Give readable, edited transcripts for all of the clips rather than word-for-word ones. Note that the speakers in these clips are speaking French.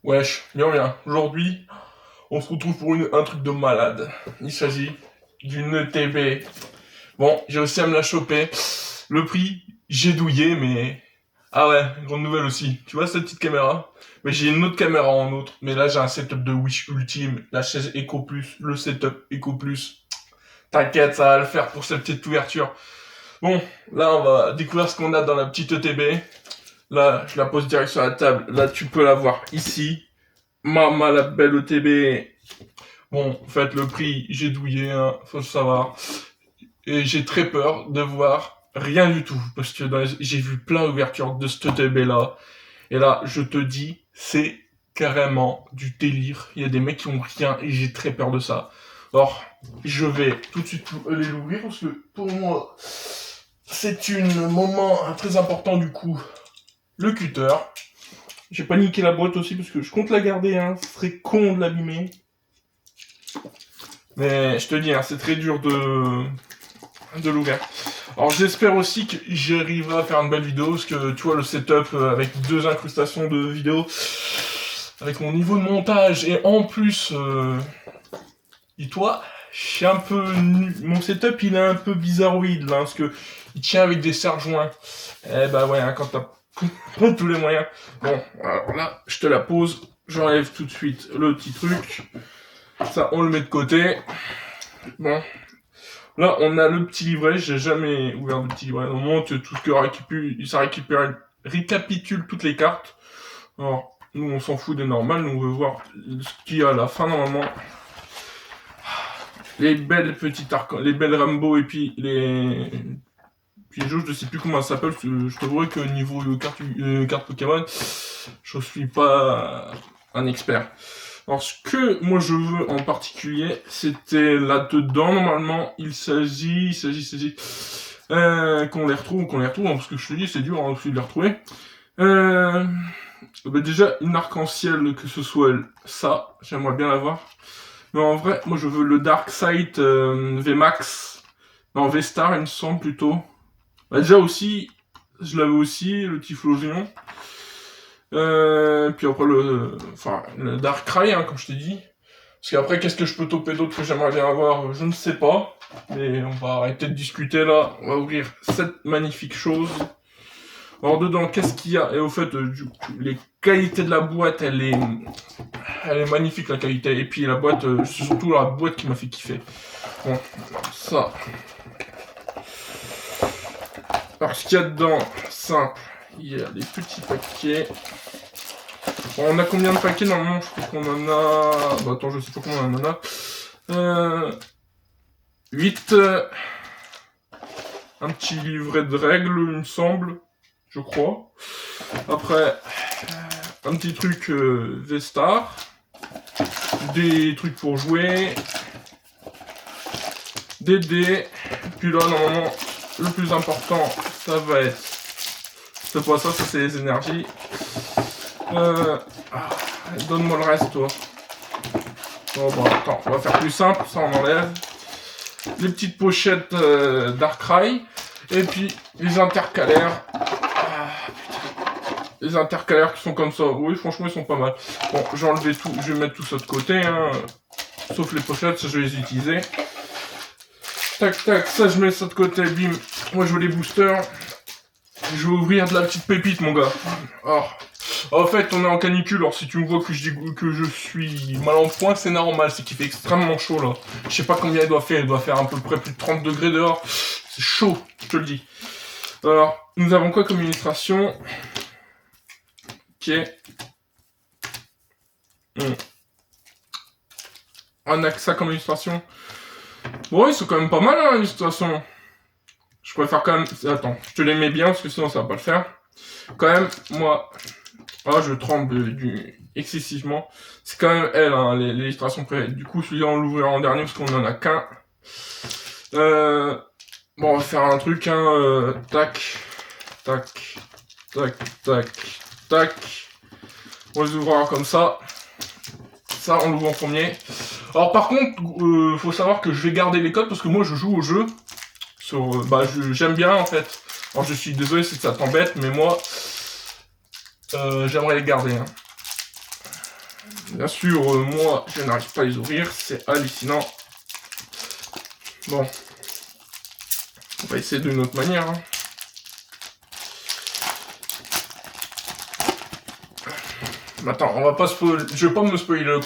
Wesh, bien bien. Aujourd'hui, on se retrouve pour un truc de malade. Il s'agit d'une ETB. Bon, j'ai réussi à me la choper. Le prix, j'ai douillé, mais... Ah ouais, grande nouvelle aussi. Tu vois cette petite caméra? Mais j'ai une autre caméra en autre. Mais là, j'ai un setup de Wish Ultime. La chaise Eco Plus, le setup Eco Plus. T'inquiète, ça va le faire pour cette petite ouverture. Bon, là, on va découvrir ce qu'on a dans la petite ETB. Là, je la pose direct sur la table. Là, tu peux la voir ici. Maman, la belle ETB. Bon, en fait, le prix, j'ai douillé, hein, faut le savoir. Et j'ai très peur de voir rien du tout. Parce que j'ai vu plein d'ouvertures de cette ETB-là. Et là, je te dis, c'est carrément du délire. Il y a des mecs qui ont rien et j'ai très peur de ça. Alors, je vais tout de suite aller l'ouvrir parce que pour moi, c'est un moment très important du coup. Le cutter. J'ai pas niqué la boîte aussi parce que je compte la garder, hein. Ce serait con de l'abîmer. Mais je te dis, hein, c'est très dur de l'ouvrir. Alors j'espère aussi que j'arriverai à faire une belle vidéo parce que tu vois le setup avec 2 incrustations de vidéo, avec mon niveau de montage et en plus, dis-toi, je suis un peu mon setup il est un peu bizarroïde là parce que il tient avec des serre-joints. Eh bah ouais, hein, quand t'as pas tous les moyens. Bon, alors là, je te la pose, j'enlève tout de suite le petit truc. Ça, on le met de côté. Bon. Là, on a le petit livret. J'ai jamais ouvert le petit livret. Au moment où tout ce que ça récapitule toutes les cartes. Alors, nous, on s'en fout des normales. Nous, on veut voir ce qu'il y a à la fin, normalement. Les belles petites les belles Rambo et puis les... Puis les jeux, je ne sais plus comment ça s'appelle. Je t'avouerai que niveau carte Pokémon, je suis pas un expert. Alors, ce que moi je veux en particulier, c'était là-dedans, normalement, il s'agit, qu'on les retrouve, hein, parce que je te dis, c'est dur de les retrouver. Bah déjà, une arc-en-ciel, que ce soit ça, j'aimerais bien l'avoir. Mais en vrai, moi je veux le Darkseid VMAX, non, V-Star, il me semble plutôt. Bah déjà aussi, je l'avais aussi, le Typhlosion. Puis après le Darkrai, hein, comme je t'ai dit. Parce qu'après, qu'est-ce que je peux toper d'autre que j'aimerais bien avoir? Je ne sais pas. Mais on va arrêter de discuter là. On va ouvrir cette magnifique chose. Alors dedans, qu'est-ce qu'il y a? Et au fait, les qualités de la boîte, elle est magnifique la qualité. Et puis la boîte, c'est surtout la boîte qui m'a fait kiffer. Bon, ça. Alors ce qu'il y a dedans, simple. Il y a des petits paquets. Bon, on a combien de paquets normalement? Je crois qu'on en a... Bah attends, je sais pas combien on en a. 8. Un petit livret de règles, il me semble. Je crois. Après, un petit truc V-Star. Des trucs pour jouer. Des dés. Puis là, normalement, le plus important, ça va être... C'est pas ça, c'est les énergies. Donne-moi le reste, toi. Bon, bon, attends, on va faire plus simple, ça on enlève. Les petites pochettes Darkrai. Et puis, les intercalaires. Les intercalaires qui sont comme ça. Oui, franchement, ils sont pas mal. Bon, j'ai enlevé tout, je vais mettre tout ça de côté. Hein. Sauf les pochettes, ça je vais les utiliser. Tac, tac, ça je mets ça de côté, bim. Moi je veux les boosters. Je vais ouvrir de la petite pépite, mon gars. Alors, en fait, on est en canicule, alors si tu me vois que je suis mal en point, c'est normal, c'est qu'il fait extrêmement chaud, là. Je sais pas combien il doit faire à peu près plus de 30 degrés dehors. C'est chaud, je te le dis. Alors, nous avons quoi comme illustration? Ok. On a que ça comme illustration. Bon, ils sont quand même pas mal, hein, l'illustration. Je préfère quand même... Attends, je te les mets bien, parce que sinon ça va pas le faire. Quand même, moi... Ah, je tremble excessivement. C'est quand même elle, hein, l'illustration préférée. Du coup, celui-là, on l'ouvrira en dernier, parce qu'on en a qu'un. Bon, on va faire un truc, hein. Tac. Tac. Tac. Tac. Tac. On les ouvrira comme ça. Ça, on l'ouvre en premier. Alors, par contre, faut savoir que je vais garder les codes, parce que moi, je joue au jeu. J'aime bien, en fait. Alors, je suis désolé si ça t'embête, mais moi... j'aimerais les garder. Hein. Bien sûr, moi, je n'arrive pas à les ouvrir. C'est hallucinant. Bon. On va essayer d'une autre manière. Hein. Attends, on va pas spoiler. Je vais pas me spoiler le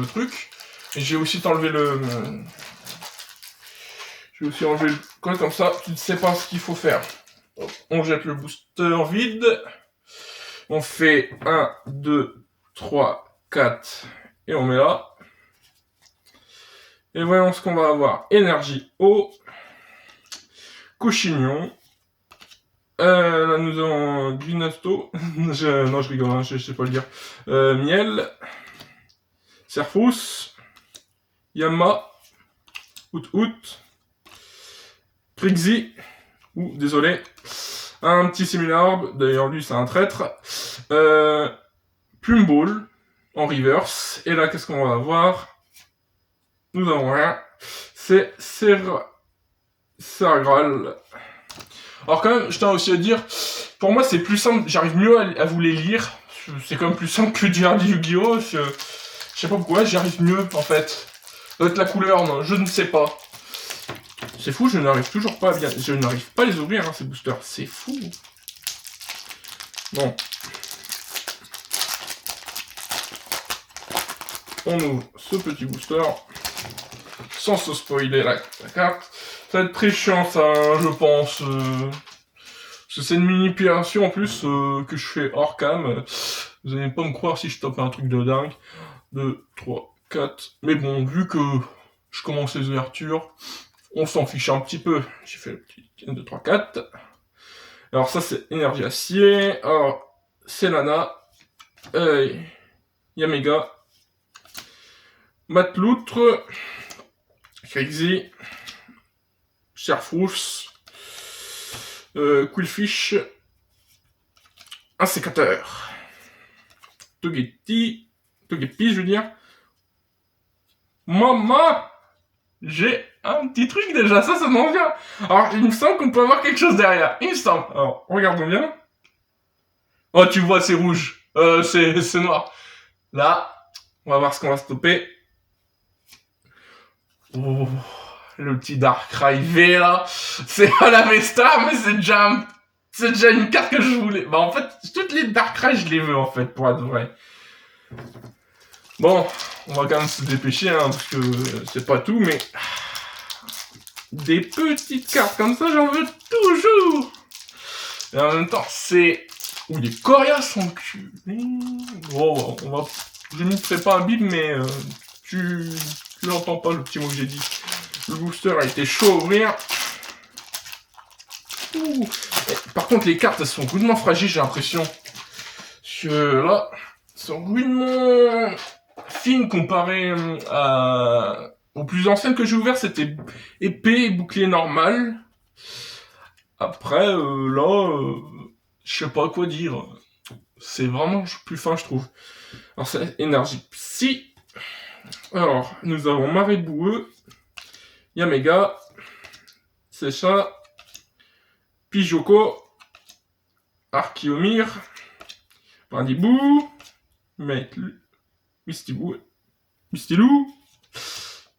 truc. Et j'ai aussi enlevé le. Je vais aussi enlever le code comme ça. Tu ne sais pas ce qu'il faut faire. On jette le booster vide. On fait 1, 2, 3, 4. Et on met là. Et voyons ce qu'on va avoir. Énergie eau. Cochignon. Là, nous avons Grinasto. Non, je rigole, hein, je sais pas le dire. Miel. Serfous. Yama. Out. Prixie. Désolé. Un petit Similarbe. D'ailleurs, lui, c'est un traître. Plumball. En reverse. Et là, qu'est-ce qu'on va avoir? Nous avons rien. C'est Sergral. Alors quand même, je tiens aussi à dire, pour moi c'est plus simple, j'arrive mieux à vous les lire. C'est quand même plus simple que dire du Yu-Gi-Oh! Je sais pas pourquoi, j'y arrive mieux en fait. Ça doit être la couleur, non, je ne sais pas. C'est fou, je n'arrive toujours pas à bien. Je n'arrive pas à les ouvrir, hein, ces boosters. C'est fou. Bon. On ouvre ce petit booster. Sans se spoiler la carte. Ça va être très chiant ça, hein, je pense. Parce que c'est une manipulation en plus que je fais hors cam. Vous allez pas me croire si je tape un truc de dingue. 2, 3, 4. Mais bon, vu que je commence les ouvertures, on s'en fiche un petit peu. J'ai fait le petit 1, 2, 3, 4. Alors ça c'est énergie acier. Alors c'est Lana. Yamega. Matloutre. Crazy. Cherfous. Quillfish. Un sécateur. Togepi, je veux dire. Maman, j'ai un petit truc déjà, ça m'en vient. Alors, il me semble qu'on peut avoir quelque chose derrière. Il me semble. Alors, regardons bien. Oh, tu vois, c'est rouge. C'est noir. Là, on va voir ce qu'on va stopper. Oh, le petit Darkrai V, là. C'est pas la Vesta, mais c'est déjà une carte que je voulais. Bah, en fait, toutes les Darkrai, je les veux, en fait, pour être vrai. Bon, on va quand même se dépêcher, hein, parce que c'est pas tout, mais... Des petites cartes comme ça, j'en veux toujours. Et en même temps, c'est... Ouh, les coriaces sont culés. Bon, on va... Je ne ferai pas un bip, mais... Tu l'entends pas, le petit mot que j'ai dit. Le booster a été chaud à ouvrir. Ouh. Par contre, les cartes, elles sont rudement fragiles, j'ai l'impression. Que là, elles sont rudement... fine comparée aux plus anciennes que j'ai ouvertes, c'était épée et bouclier normal. Après, là, je sais pas quoi dire. C'est vraiment plus fin, je trouve. Alors, c'est énergie psy. Alors, nous avons Marée Boueux, Yamega, Secha, Pijoko, Archiomir, Brindibou, Mistilou.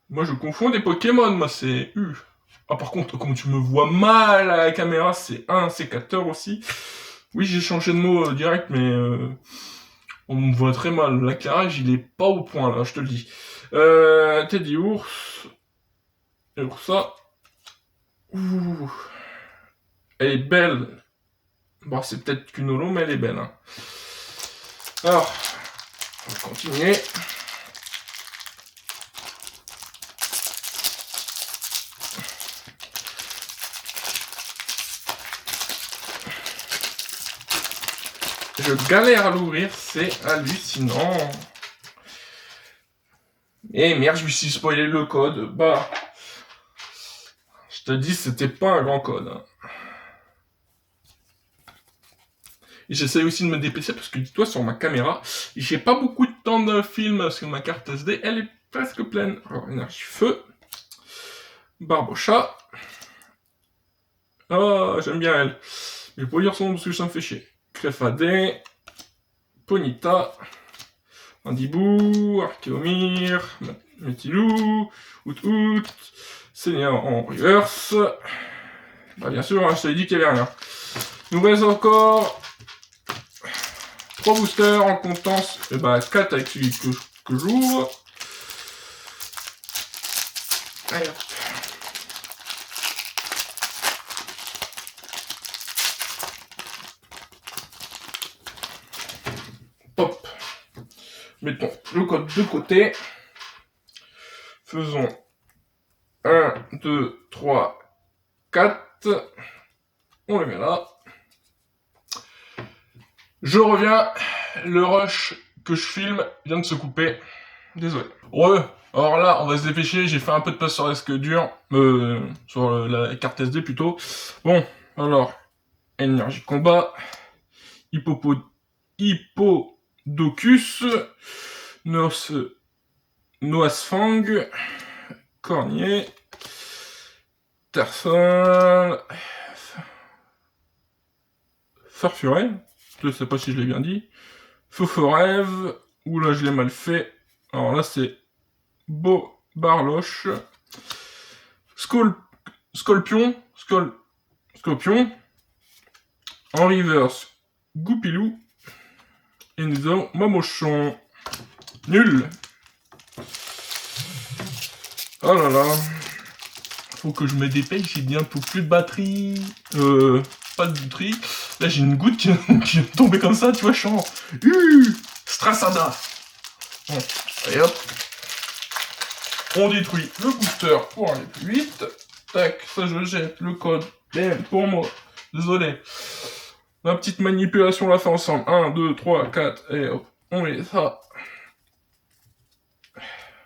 Moi, je confonds des Pokémon, moi, c'est U. Ah, par contre, comme tu me vois mal à la caméra, c'est un sécateur aussi. Oui, j'ai changé de mot direct, mais on me voit très mal. L'éclairage, il est pas au point, là, je te le dis. Teddy Ours. Et Ursa. Ouh. Elle est belle. Bon, c'est peut-être qu'une holo, mais elle est belle. Hein. Alors, on va continuer. Je galère à l'ouvrir, c'est hallucinant. Et merde, je me suis spoilé le code. Bah, je te dis, c'était pas un grand code. Hein. Et j'essaie aussi de me dépêcher parce que dis-toi, sur ma caméra, j'ai pas beaucoup de temps de film parce que ma carte SD, elle est presque pleine. Alors, énergie feu. Barbochat. Oh, j'aime bien elle. Mais pour lire son nom parce que ça me fait chier. Crefadé. Ponyta, Mandibou, Archeomir, Metilou, Out, Seigneur en reverse. Bah bien sûr, hein, je t'avais dit qu'il n'y avait rien. Il nous reste encore 3 boosters en comptant 4 avec celui que j'ouvre. Allez hop. Hop. Mettons le code de côté. Faisons 1, 2, 3, 4. On le met là. Je reviens. Le rush que je filme vient de se couper. Désolé. Alors là, on va se dépêcher. J'ai fait un peu de place sur la disque dur. Sur la carte SD plutôt. Bon, alors. Énergie combat. Hippodocus. Noasfang. Cornier. Terson. Farfuret. Je sais pas si je l'ai bien dit. Foforève. Ouh là, je l'ai mal fait. Alors là, c'est Barloche. Scorpion. En reverse, Goupilou. Et nous avons Mamochon. Nul. Oh là là. Faut que je me dépêche, j'ai bientôt plus de batterie. Pas de batterie. Là, j'ai une goutte qui est tombée comme ça, tu vois, je suis en... Strassada. Bon, allez hop. On détruit le booster pour aller plus vite. Tac, ça je jette le code. Bam, pour moi. Désolé. La petite manipulation, on la fait ensemble. 1, 2, 3, 4, et hop. On met ça.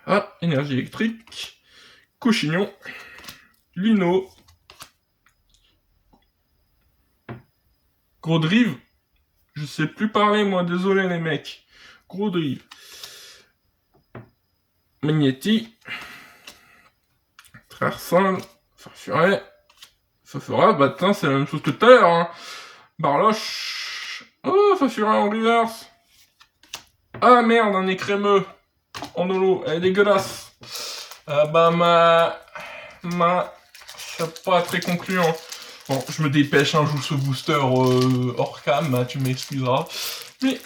Ah, énergie électrique. Cochignon. Lino. Gros drive. Je sais plus parler, moi. Désolé, les mecs. Gros drive. Magnéti. Trarson. Farfuret. Fafura. Bah, tiens, c'est la même chose que tout à l'heure, hein. Barloche. Oh, Farfuret en reverse. Ah, merde, un nez crémeux. En holo. Elle est dégueulasse. Ah, bah, c'est pas très concluant. Bon, je me dépêche, hein, je joue ce booster hors cam, tu m'excuseras. Mais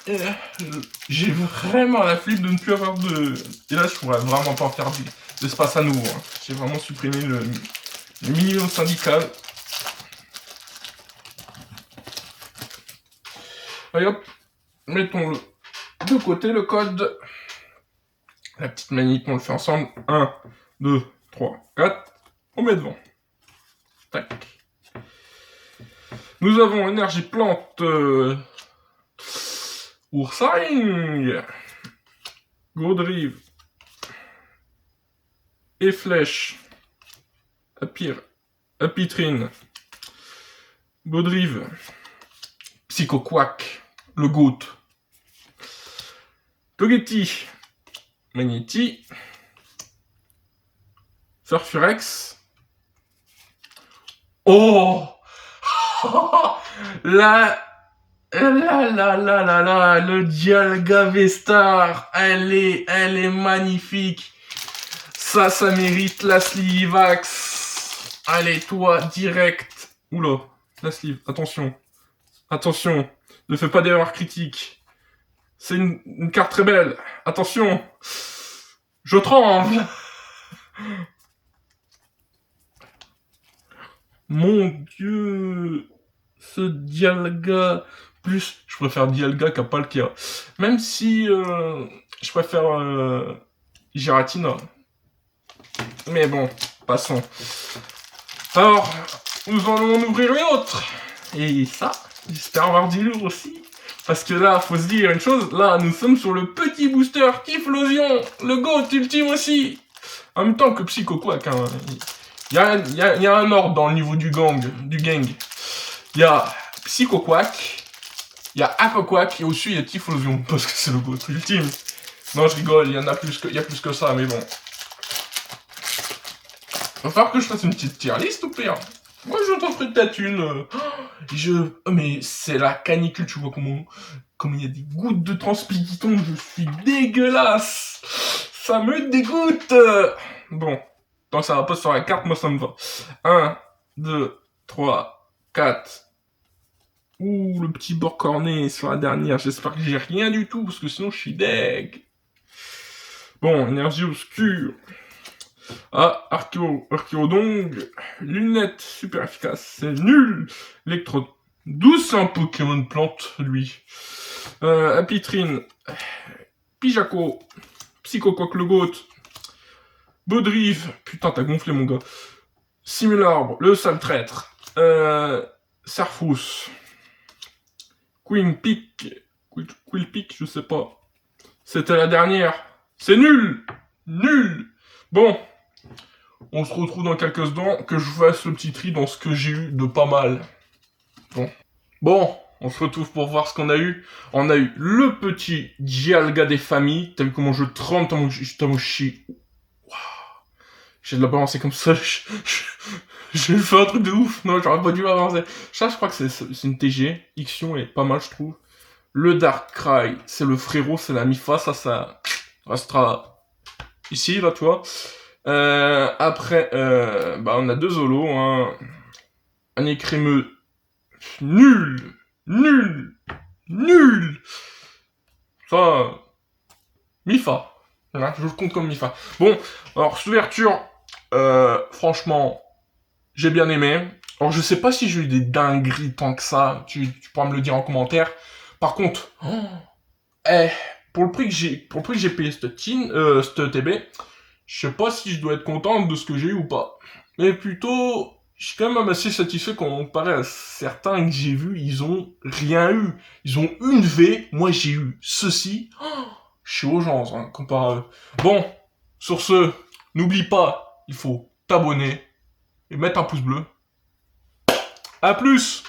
j'ai vraiment la flip de ne plus avoir de... Et là, je pourrais vraiment pas en faire d'espace à nouveau. Hein. J'ai vraiment supprimé le minimum syndical. Allez hop, mettons-le de côté, le code. La petite manip, on le fait ensemble. 1, 2, 3, 4. On met devant. Tac. Nous avons énergie plante. Oursing. Godrive. Et flèche. Apitrine. Godrive. Psychoquack. Le goat. Togetti. Magnéti. Furfurex. Oh. Là, le Dialga V-Star, elle est magnifique. Ça mérite la Slivax. Allez, toi, direct. Oula, la sleeve, attention. Attention, ne fais pas d'erreur critique. C'est une carte très belle. Attention. Je tremble. Mon Dieu, ce Dialga, plus, je préfère Dialga qu'à Palkia. Même si je préfère Giratina. Mais bon, passons. Alors, nous allons en ouvrir une autre. Et ça, j'espère avoir du lourd aussi. Parce que là, faut se dire une chose, là, nous sommes sur le petit booster Typhlosion, le GOAT ultime aussi. En même temps que Psychoquack, hein. Il y a un ordre dans le niveau du gang. Il y a Psychoquack, il y a Aquaquack et au-dessus il y a Typhlosion, parce que c'est le GOAT ultime. Non, je rigole, il y a plus que ça, mais bon. Va falloir que je fasse une petite tier list ou pire. Moi, je t'offre peut-être une. Oh, mais c'est la canicule, tu vois comme il y a des gouttes de transpi qui tombent, je suis dégueulasse. Ça me dégoûte. Bon, tant que ça va pas sur la carte, moi ça me va. 1, 2, 3, 4. Ouh, le petit bord corné sur la dernière. J'espère que j'ai rien du tout, parce que sinon je suis deg. Bon, énergie obscure. Ah, Archéodong. Lunettes super efficace. C'est nul. Electro 12, c'est un Pokémon plante, lui. Apitrine. Pijaco. Psychoquac le goat. Baudrive. Putain, t'as gonflé, mon gars. Simularbre, le sale traître. Serfous. Queen Peak. Quillpick, je sais pas. C'était la dernière. C'est nul. Nul. Bon. On se retrouve dans quelques secondes, que je fasse le petit tri dans ce que j'ai eu de pas mal. Bon, on se retrouve pour voir ce qu'on a eu. On a eu le petit Dialga des familles. T'as vu comment je trempe dans mon chi. J'ai de la balancer comme ça. J'ai fait un truc de ouf. Non, j'aurais pas dû avancer. Ça, je crois que c'est une TG. Ixion est pas mal, je trouve. Le Darkrai, c'est le frérot, c'est la Mifa. Ça restera ici, là, tu vois. Après, on a deux Zolos, hein. Un écrémeux nul, nul, nul. Ça, Mifa. Voilà, je le compte comme Mifa. Bon, alors, cette ouverture, franchement, j'ai bien aimé. Alors, je sais pas si j'ai eu des dingueries tant que ça. Tu pourras me le dire en commentaire. Par contre, pour le prix que j'ai payé cette TB, je sais pas si je dois être content de ce que j'ai eu ou pas. Mais plutôt, je suis quand même assez satisfait comparé à certains que j'ai vus, ils ont rien eu. Ils ont une V, moi j'ai eu ceci. Je suis aux gens, hein, comparé à eux. Bon, sur ce, n'oublie pas, il faut t'abonner et mettre un pouce bleu. A plus!